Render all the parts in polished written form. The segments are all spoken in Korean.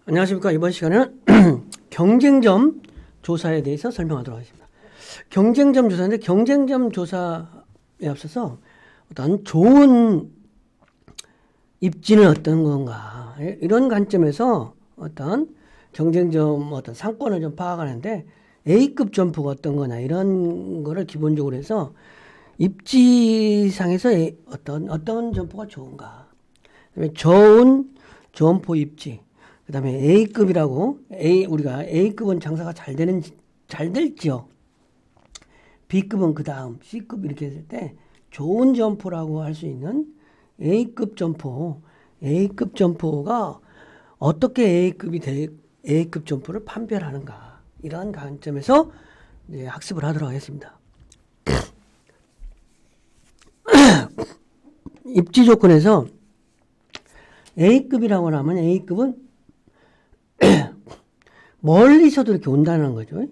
안녕하십니까. 이번 시간에는 경쟁점 조사에 대해서 설명하도록 하겠습니다. 경쟁점 조사인데 경쟁점 조사에 앞서서 어떤 좋은 입지는 어떤 건가 이런 관점에서 어떤 경쟁점 어떤 상권을 좀 파악하는데 A급 점포가 어떤 거냐 이런 거를 기본적으로 해서 입지상에서 어떤 점포가 좋은가, 그다음에 좋은 점포 입지, 그다음에 A급이라고 우리가 A급은 장사가 잘 될 지역, B급은 그 다음 C급 이렇게 했을 때 좋은 점포라고 할 수 있는 A급 점포가 어떻게 A급 점포를 판별하는가 이러한 관점에서 이제 학습을 하도록 하겠습니다. 입지 조건에서 A급이라고 하면 A급은 멀리서도 이렇게 온다는 거죠.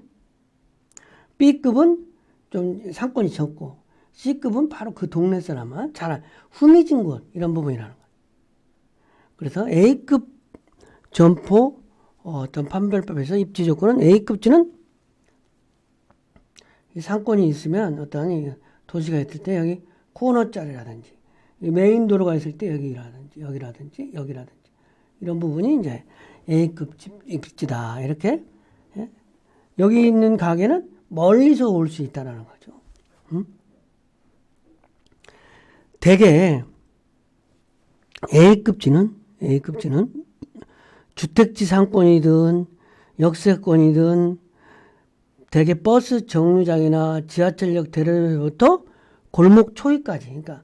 B급은 좀 상권이 적고 C급은 바로 그 동네 사람은 잘 후미진 곳 이런 부분이라는 거예요. 그래서 A급 점포 어떤 판별법에서 입지 조건은 A급지는 상권이 있으면 어떤 도시가 있을 때 여기 코너 자리라든지 메인 도로가 있을 때 여기라든지 이런 부분이 이제 A급 입지다 이렇게. 예? 여기 있는 가게는 멀리서 올 수 있다는 거죠. 대개 A급지는 주택지 상권이든 역세권이든 대개 버스 정류장이나 지하철역 대로부터 골목 초입까지, 그러니까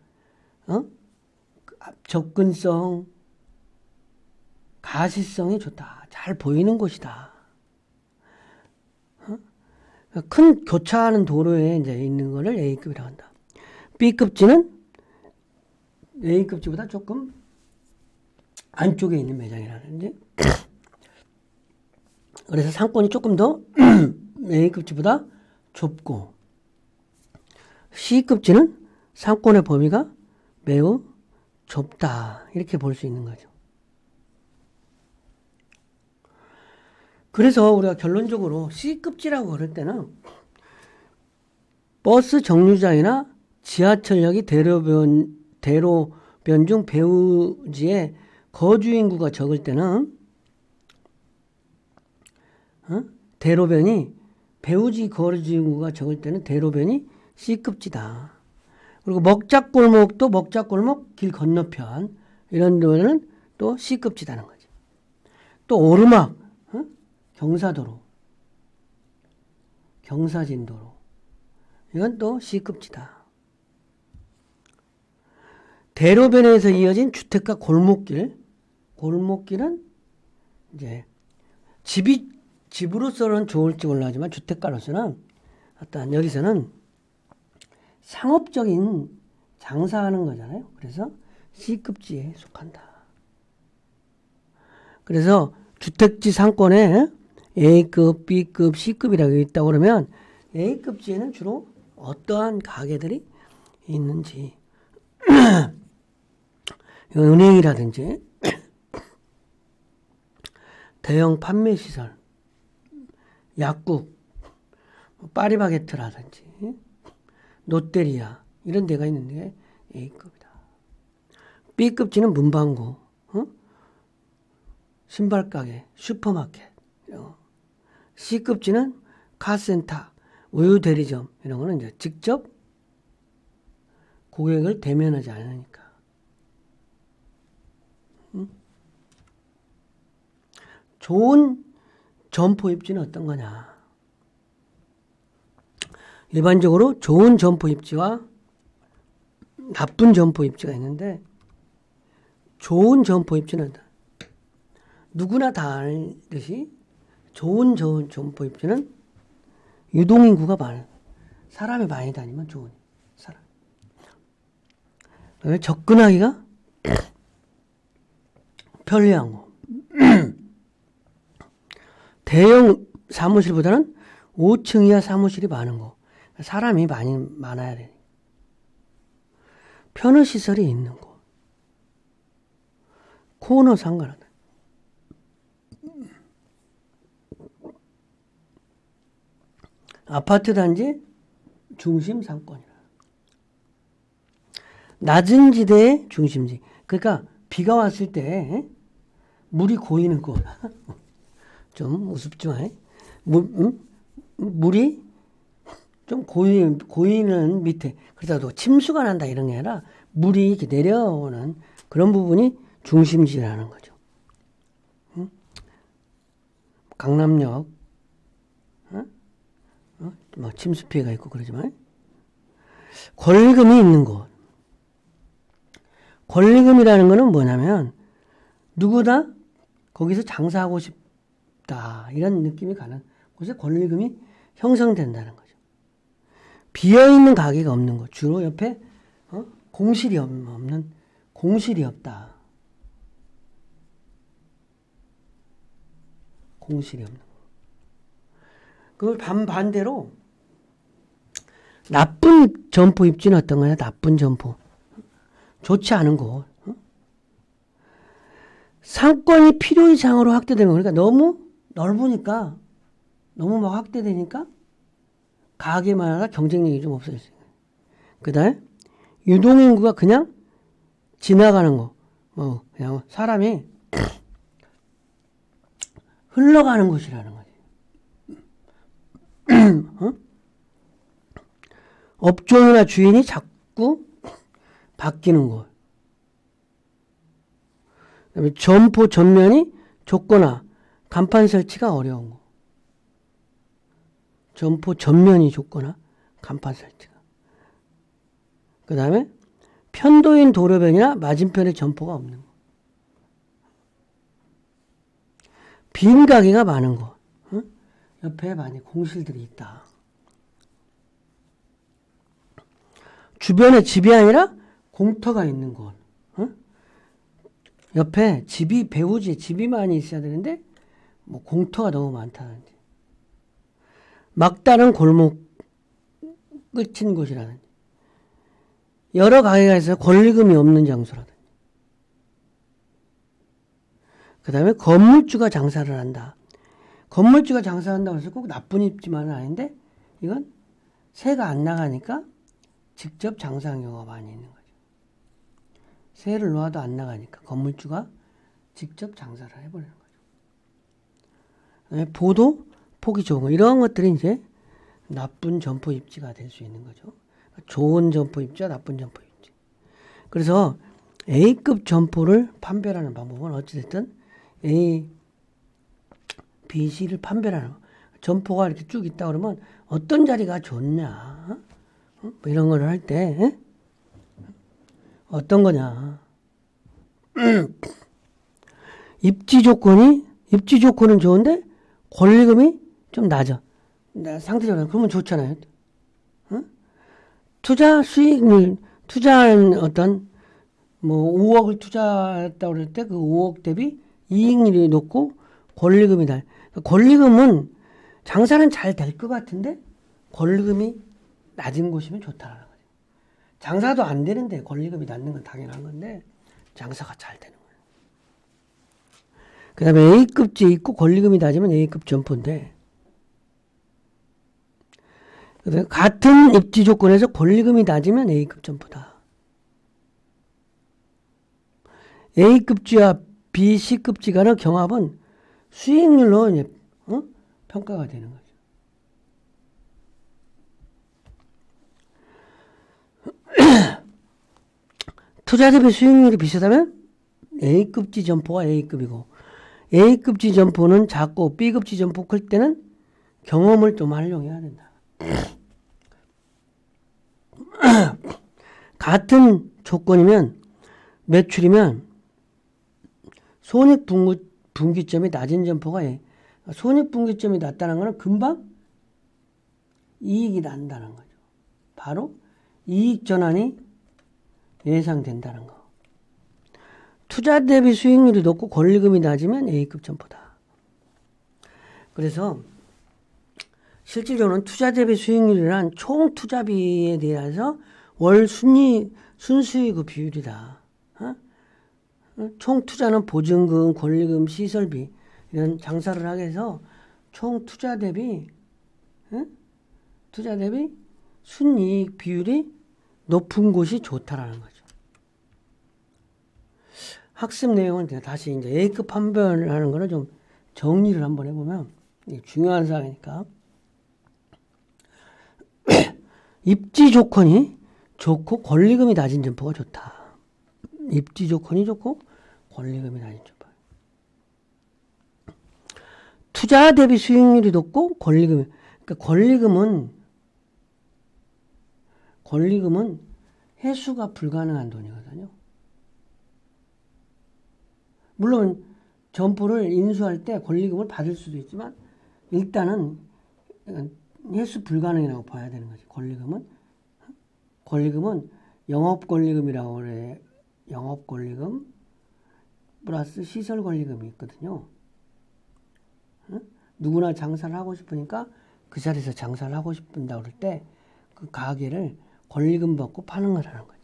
접근성, 가시성이 좋다, 잘 보이는 곳이다. 큰 교차하는 도로에 이제 있는 거를 A급이라고 한다. B급지는 A급지보다 조금 안쪽에 있는 매장이라든지, 그래서 상권이 조금 더 A급지보다 좁고, C급지는 상권의 범위가 매우 좁다 이렇게 볼 수 있는 거죠. 그래서 우리가 결론적으로 C급지라고 그럴 때는 버스 정류장이나 지하철역이 대로변 중 배후지에 거주 인구가 적을 때는 배후지 거주 인구가 적을 때는 대로변이 C급지다. 그리고 먹자골목 길 건너편 이런 데는 또 C급지다는 거지. 또 오르막, 경사도로, 경사진도로 이건 또 C급지다. 대로변에서 이어진 주택가 골목길은 이제 집으로서는 좋을지 몰라지만 주택가로서는 어떤 여기서는 상업적인 장사하는 거잖아요. 그래서 C급지에 속한다. 그래서 주택지 상권에 A급, B급, C급이라고 있다고 그러면 A급지에는 주로 어떠한 가게들이 있는지, 은행이라든지 대형 판매시설, 약국, 파리바게트라든지 롯데리아 이런 데가 있는데 A급이다. B급지는 문방구, 신발가게, 슈퍼마켓. C급지는 카센터, 우유 대리점 이런 거는 이제 직접 고객을 대면하지 않으니까. 좋은 점포 입지는 어떤 거냐? 일반적으로 좋은 점포 입지와 나쁜 점포 입지가 있는데, 좋은 점포 입지는 누구나 다 알듯이 좋은 점포 입지는 유동인구가 많은, 사람이 많이 다니면 좋은 사람. 접근하기가 편리한 거. 대형 사무실보다는 5층 이하 사무실이 많은 거. 사람이 많아야 돼. 편의시설이 있는 곳. 코너 상가라든 아파트 단지 중심 상권이라. 낮은 지대의 중심지. 그러니까 비가 왔을 때 물이 고이는 곳. 좀 우습지만 물이 좀 고이는 밑에. 그렇다고 침수가 난다 이런 게 아니라 물이 이렇게 내려오는 그런 부분이 중심지라는 거죠. 강남역 뭐 침수 피해가 있고 그러지만 권리금이 있는 곳. 권리금이라는 거는 뭐냐면 누구나 거기서 장사하고 싶다 이런 느낌이 가는 곳에 권리금이 형성된다는 거죠. 비어있는 가게가 없는 곳. 주로 옆에 공실이 없는 공실이 없다. 공실이 없는 거. 그걸 반대로 나쁜 점포 입지는 어떤 거냐? 나쁜 점포. 좋지 않은 곳. 상권이 필요 이상으로 확대되는 거. 그러니까 너무 넓으니까 너무 막 확대되니까 가게마다 경쟁력이 좀 없어졌어요. 그 다음에 유동인구가 그냥 지나가는 거. 그냥 사람이 흘러가는 곳이라는 거지. 업종이나 주인이 자꾸 바뀌는 곳. 그다음에 점포 전면이 좁거나 간판 설치가 어려운 곳. 점포 전면이 좁거나 간판 설치가. 그 다음에 편도인 도로변이나 맞은편에 점포가 없는 곳. 빈 가게가 많은 곳. 옆에 많이 공실들이 있다. 주변에 집이 아니라 공터가 있는 곳. 옆에 집이 배우지 집이 많이 있어야 되는데 뭐 공터가 너무 많다든지. 막다른 골목 끝인 곳이라든지. 여러 가게가 있어서 권리금이 없는 장소라든지. 그 다음에 건물주가 장사를 한다. 건물주가 장사한다고 해서 꼭 나쁜 입지만은 아닌데 이건 세가 안 나가니까 직접 장사한 경우가 많이 있는 거죠. 세를 놓아도 안 나가니까 건물주가 직접 장사를 해버리는 거죠. 보도 폭이 좁은 거 이런 것들이 이제 나쁜 점포 입지가 될 수 있는 거죠. 좋은 점포 입지와 나쁜 점포 입지. 그래서 A급 점포를 판별하는 방법은 어찌됐든 A, B, C를 판별하는 거. 점포가 이렇게 쭉 있다 그러면 어떤 자리가 좋냐 뭐 이런 거를 할 때 어떤 거냐 입지 조건은 좋은데 권리금이 좀 낮아. 상대적으로 그러면 좋잖아요. 투자 수익률 투자한 어떤 뭐 5억을 투자했다고 그럴 때 그 5억 대비 이익률이 높고 권리금이 낮아. 권리금은 장사는 잘 될 것 같은데 권리금이 낮은 곳이면 좋다라는 거죠. 장사도 안 되는데 권리금이 낮는 건 당연한 건데 장사가 잘 되는 거예요. 그 다음에 A급지 있고 권리금이 낮으면 A급 점포인데 같은 입지 조건에서 권리금이 낮으면 A급 점포다. A급지와 B, C급지 간의 경합은 수익률로 이제 평가가 되는 거죠. 투자 대비 수익률이 비슷하면 A급지 점포가 A급이고 A급지 점포는 작고 B급지 점포 클 때는 경험을 좀 활용해야 된다. 같은 조건이면 매출이면 손익분기점이 낮은 점포가 손익분기점이 낮다는 것은 금방 이익이 난다는 거죠. 바로 이익 전환이 예상된다는 거. 투자 대비 수익률이 높고 권리금이 낮으면 A급 점포다. 그래서 실질적으로는 투자 대비 수익률이란 총 투자비에 대해서 월 순수익의 비율이다. 총 투자는 보증금, 권리금, 시설비 이런 장사를 하게 해서 총 투자 대비 투자 대비 순이익 비율이 높은 곳이 좋다라는 거죠. 학습 내용은 다시 이제 A급 판별을 하는 거를 좀 정리를 한번 해보면 이게 중요한 사항이니까 입지 조건이 좋고 권리금이 낮은 점포가 좋다. 입지 조건이 좋고 권리금이 낮은 점포. 투자 대비 수익률이 높고 권리금, 그러니까 권리금은 회수가 불가능한 돈이거든요. 물론 점포를 인수할 때 권리금을 받을 수도 있지만 일단은 회수 불가능이라고 봐야 되는 거지. 권리금은 영업권리금이라고 그래. 영업권리금 플러스 시설권리금이 있거든요. 누구나 장사를 하고 싶으니까 그 자리에서 장사를 하고 싶은다 그럴 때 그 가게를 권리금 받고 파는 거라는 거지.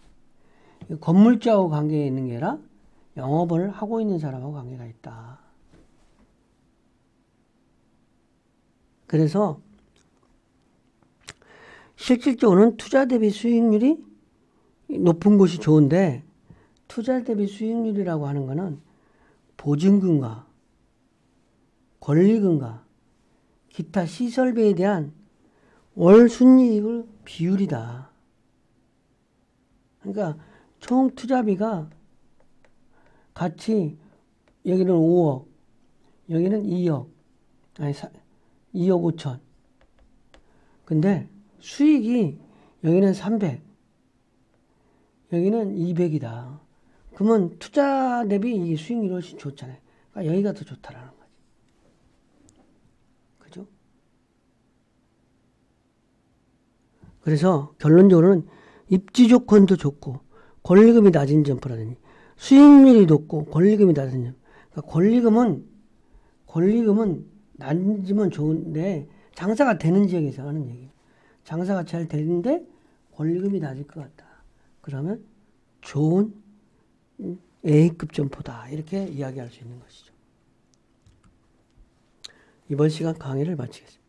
건물주하고 관계가 있는 게 아니라 영업을 하고 있는 사람하고 관계가 있다. 그래서 실질적으로는 투자 대비 수익률이 높은 곳이 좋은데 투자 대비 수익률이라고 하는 거는 보증금과 권리금과 기타 시설비에 대한 월 순이익을 비율이다. 그러니까 총 투자비가 같이 여기는 5억, 여기는 2억, 아니 2억 5천. 근데 수익이 여기는 300, 여기는 200이다. 그러면 투자 대비 이 수익률이 훨씬 좋잖아요. 그러니까 여기가 더 좋다라는 거지. 그죠? 그래서 결론적으로는 입지 조건도 좋고 권리금이 낮은 점포라든지 수익률이 높고 권리금이 낮은 점. 그러니까 권리금은 낮으면 좋은데 장사가 되는 지역에서 하는 얘기예요. 장사가 잘 되는데 권리금이 낮을 것 같다. 그러면 좋은 A급 점포다. 이렇게 이야기할 수 있는 것이죠. 이번 시간 강의를 마치겠습니다.